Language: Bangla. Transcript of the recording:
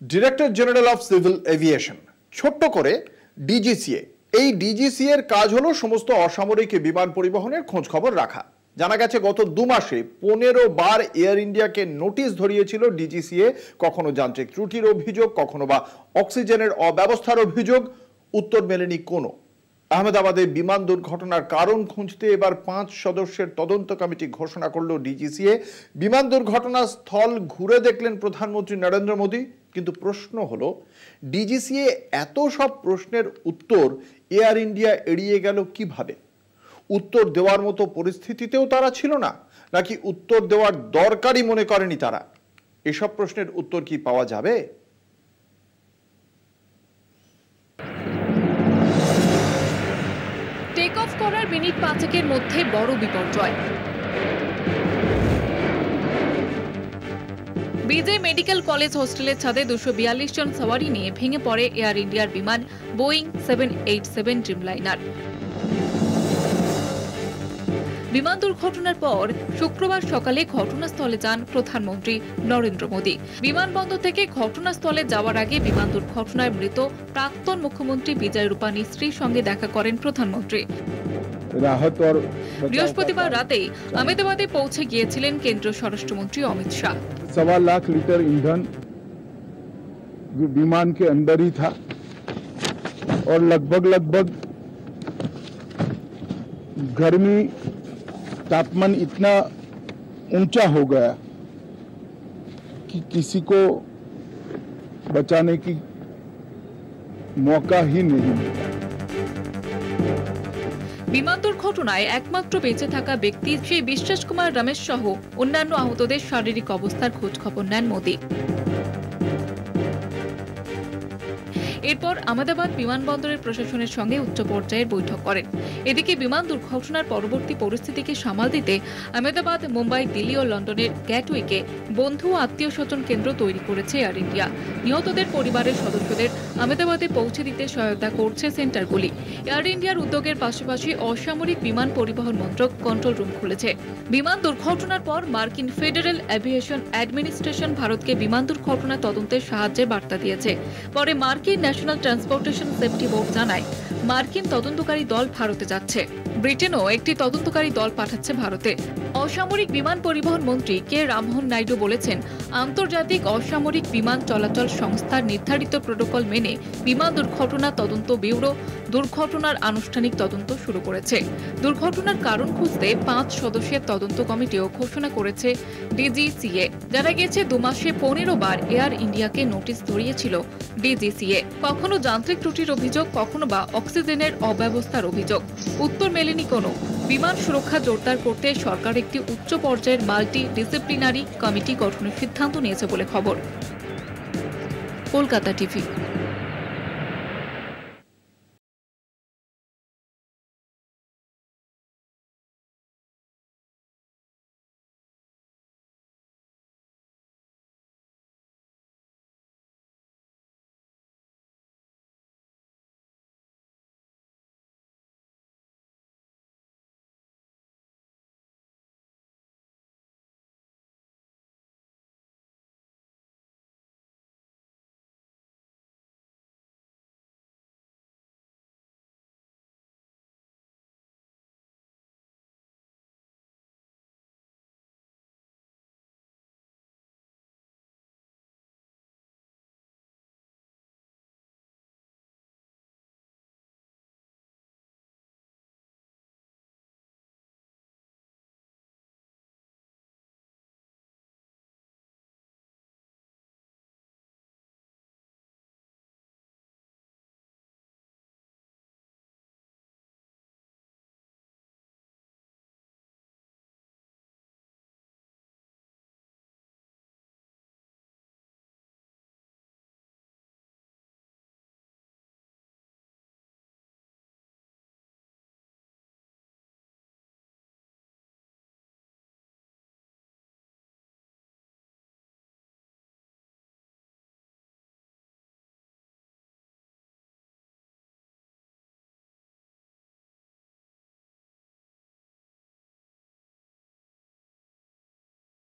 Director general of civil aviation ছোট্ট করে ডিজিসিএ। এই ডিজিসিএ এর কাজ হলো সমস্ত অসামরিক বিমান পরিবহনের খোঁজ খবর রাখা। জানা গেছে গত 2 মাসে 15 বার এয়ার ইন্ডিয়াকে নোটিশ ধরিয়েছিল ডিজিসিএ। কখনো যান্ত্রিক ত্রুটির অভিযোগ, কখনো বা অক্সিজেনের অব্যবস্থার অভিযোগ। উত্তর মেলেনি কোনো। আহমেদাবাদে বিমান দুর্ঘটনার কারণ খুঁজতে এবার 5 সদস্যের তদন্ত কমিটি ঘোষণা করল ডিজিসিএ। বিমান দুর্ঘটনা স্থল ঘুরে দেখলেন প্রধানমন্ত্রী নরেন্দ্র মোদী। কিন্তু প্রশ্ন হলো, ডিজিসিএ এত সব প্রশ্নের উত্তর এয়ার ইন্ডিয়া এড়িয়ে গেল কিভাবে? উত্তর দেওয়ার মতো পরিস্থিতিতেও তারা ছিল না, নাকি উত্তর দেওয়ার দরকারই মনে করেনি তারা? এসব প্রশ্নের উত্তর কি পাওয়া যাবে? টেক অফ করার মিনিট 5-এর মধ্যে বড় বিপর্যয়। বিজে মেডিকেল কলেজ হোস্টেলের ছাদে 242 জন সওয়ারি নিয়ে ভেঙে পড়ে এয়ার ইন্ডিয়ার বিমান বোয়িং 787 ড্রিমলাইনার। বিমান দুর্ঘটনার পর শুক্রবার সকালে ঘটনাস্থলে যান প্রধানমন্ত্রী নরেন্দ্র মোদী। বিমানবন্দর থেকে ঘটনাস্থলে যাওয়ার আগে বিমান দুর্ঘটনায় মৃত প্রাক্তন মুখ্যমন্ত্রী বিজয় রূপানীর স্ত্রীর সঙ্গে দেখা করেন প্রধানমন্ত্রী। বৃহস্পতিবার রাতেই আহমেদাবাদে পৌঁছে গিয়েছিলেন কেন্দ্রীয় স্বরাষ্ট্রমন্ত্রী অমিত শাহ। 1.25 लाख लीटर ईंधन विमान के अंदर ही था और लगभग गर्मी तापमान इतना ऊंचा हो गया कि किसी को बचाने की मौका ही नहीं मिला। বিমান দুর্ঘটনায় একমাত্র বেঁচে থাকা ব্যক্তি সেই বিশ্বাস কুমার রমেশ সহ অন্যান্য আহতদের শারীরিক অবস্থার খোঁজ খবর নেন মোদী। এরপর আহমেদাবাদ বিমানবন্দরের প্রশাসনের সঙ্গে উচ্চ পর্যায়ের বৈঠক করেন। এদিকে বিমান দুর্ঘটনার পরবর্তী পরিস্থিতিকে সামাল দিতে আহমেদাবাদ, মুম্বাই, দিল্লি ও লন্ডনের গ্যাটওয়েকে বন্ধু ও আত্মীয় স্বজন কেন্দ্র তৈরি করেছে এয়ার ইন্ডিয়া। নিহতদের পরিবারের সদস্যদের আহমেদাবাদে পৌঁছে দিতে সহায়তা করছে সেন্টারগুলি। এয়ার ইন্ডিয়ার উদ্যোগের পাশাপাশি অসামরিক বিমান পরিবহন মন্ত্রক কন্ট্রোল রুম খুলেছে। বিমান দুর্ঘটনার পর মার্কিন ফেডারেল এভিয়েশন অ্যাডমিনিস্ট্রেশন ভারতকে বিমান দুর্ঘটনা তদন্তের সাহায্যের বার্তা দিয়েছে। পরে মার্কিন ন্যাশনাল ট্রান্সপোর্টেশন সেফটি বোর্ড জানায়, মার্কিন তদন্তকারী দল ভারতে যাচ্ছে। ব্রিটেনও একটি তদন্তকারী দল পাঠাচ্ছে ভারতে। অসামরিক বিমান পরিবহন মন্ত্রী কে রামমোহন নাইডু বলেছেন, আন্তর্জাতিক অসামরিক বিমান চলাচল সংস্থার নির্ধারিত প্রোটোকল মেনে বিমান দুর্ঘটনা তদন্ত ব্যুরো দুর্ঘটনার আনুষ্ঠানিক তদন্ত শুরু করেছে। দুর্ঘটনার কারণ খুঁজতে 5 সদস্যের তদন্ত কমিটিও ঘোষণা করেছে ডিজিসিএ। জানা গেছে 2 মাসে 15 বার এয়ার ইন্ডিয়াকে নোটিশ ধরিয়েছিল ডিজিসিএ। কখনো যান্ত্রিক ত্রুটির অভিযোগ, কখনো বা অক্সিজেনের অব্যবস্থার অভিযোগ। উত্তর মেলেনি কোনো। বিমান সুরক্ষা জোরদার করতে সরকার একটি উচ্চ পর্যায়ের মাল্টি ডিসিপ্লিনারি কমিটি গঠনের সিদ্ধান্ত নিয়েছে বলে খবর। কলকাতা টিভি।